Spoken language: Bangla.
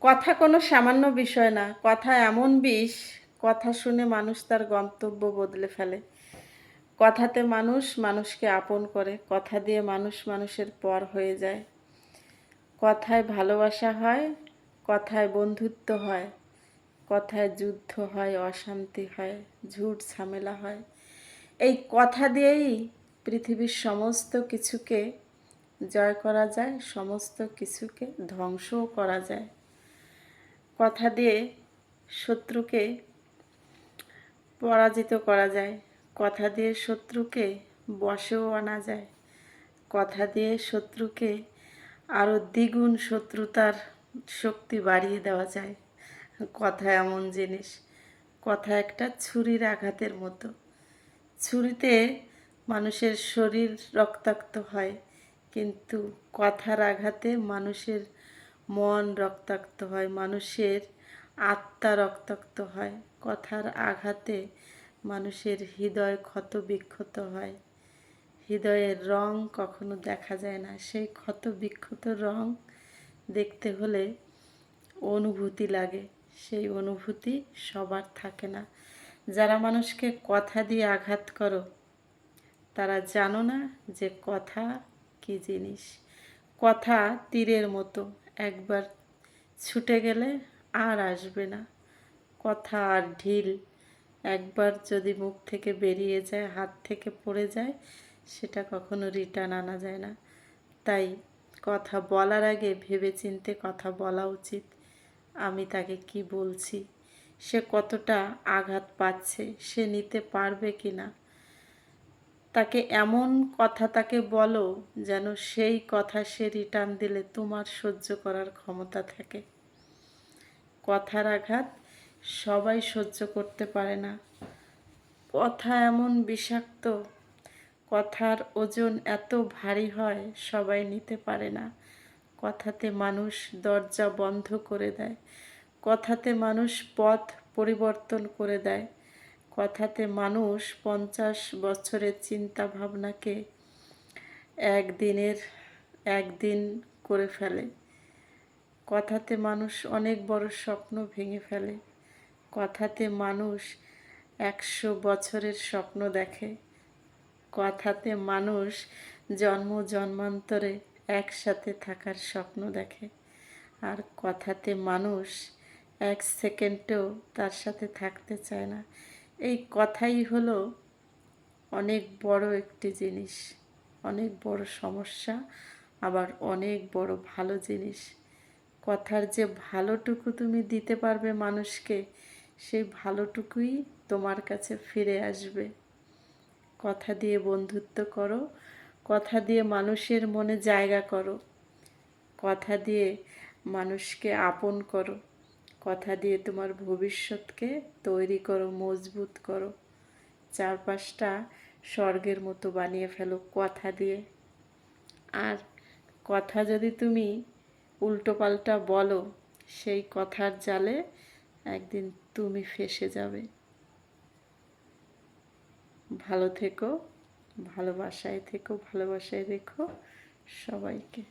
কথা কোনো সামান্য বিষয় না। কথা এমন বিষ, কথা শুনে মানুষ তার গন্তব্য বদলে ফেলে। কথাতে মানুষ মানুষকে আপন করে, কথা দিয়ে মানুষ মানুষের পর হয়ে যায়। কথায় ভালোবাসা হয়, কথায় বন্ধুত্ব হয়, কথায় যুদ্ধ হয়, অশান্তি হয়, ঝুট ঝামেলা হয়। এই কথা দিয়েই পৃথিবীর সমস্ত কিছুকে জয় করা যায়, সমস্ত কিছুকে ধ্বংসও করা যায়। কথা দিয়ে শত্রুকে পরাজিত করা যায়, কথা দিয়ে শত্রুকে বশেও আনা যায়, কথা দিয়ে শত্রুকে আরও দ্বিগুণ শত্রুতার শক্তি বাড়িয়ে দেওয়া যায়। কথা এমন জিনিস, কথা একটা ছুরির আঘাতের মতো। ছুরিতে মানুষের শরীর রক্তাক্ত হয়, কিন্তু কথার আঘাতে মানুষের মন রক্তাক্ত হয়, মানুষের আত্মা রক্তাক্ত হয়। কথার আঘাতে মানুষের হৃদয় ক্ষত বিক্ষত হয়। হৃদয়ের রং কখনো দেখা যায় না, সেই ক্ষত বিক্ষত রং দেখতে হলে অনুভূতি লাগে, সেই অনুভূতি সবার থাকে না। যারা মানুষকে কথা দিয়ে আঘাত করো, তারা জানো না যে কথা কী জিনিস। কথা তীরের মতো, একবার ছুটে গেলে আর আসবে না। কথা আর ঢিল, একবার যদি মুখ থেকে বেরিয়ে যায়, হাত থেকে পড়ে যায়, সেটা কখনো রিটার্ন আনা যায় না। তাই কথা বলার আগে ভেবেচিন্তে কথা বলা উচিত। আমি তাকে কি বলছি, সে কতটা আঘাত পাচ্ছে, সে নিতে পারবে কি না। তাকে এমন কথা তাকে বলো যেন সেই কথা সে রিটার্ন দিলে তোমার সহ্য করার ক্ষমতা থাকে। কথার আঘাত সবাই সহ্য করতে পারে না। কথা এমন বিষাক্ত, কথার ওজন এত ভারী হয় সবাই নিতে পারে না। কথাতে মানুষ দরজা বন্ধ করে দেয়, কথাতে মানুষ পথ পরিবর্তন করে দেয়, কথাতে মানুষ 50 বছরের চিন্তা ভাবনাকে একদিন করে ফেলে। কথাতে মানুষ অনেক বড় স্বপ্ন ভেঙে ফেলে। কথাতে মানুষ 100 বছরের স্বপ্ন দেখে। কথাতে মানুষ জন্ম জন্মান্তরে একসাথে থাকার স্বপ্ন দেখে। আর কথাতে মানুষ 1 সেকেন্ডেও তার সাথে থাকতে চায় না। এই কথাই হলো অনেক বড় একটি জিনিস, অনেক বড় সমস্যা, আবার অনেক বড় ভালো জিনিস। কথার যে ভালোটুকু তুমি দিতে পারবে মানুষকে, সেই ভালোটুকুই তোমার কাছে ফিরে আসবে। কথা দিয়ে বন্ধুত্ব করো, কথা দিয়ে মানুষের মনে জায়গা করো, কথা দিয়ে মানুষকে আপন করো, কথা দিয়ে তোমার ভবিষ্যৎকে তৈরি করো, মজবুত করো, চারপাশটা স্বর্গের মতো বানিয়ে ফেলো কথা দিয়ে। আর কথা যদি তুমি উল্টোপাল্টা বলো, সেই কথার জালে একদিন তুমি ফেঁসে যাবে। ভালো থেকো, ভালোবাসায় থেকো, ভালোবাসায় রেখো সবাইকে।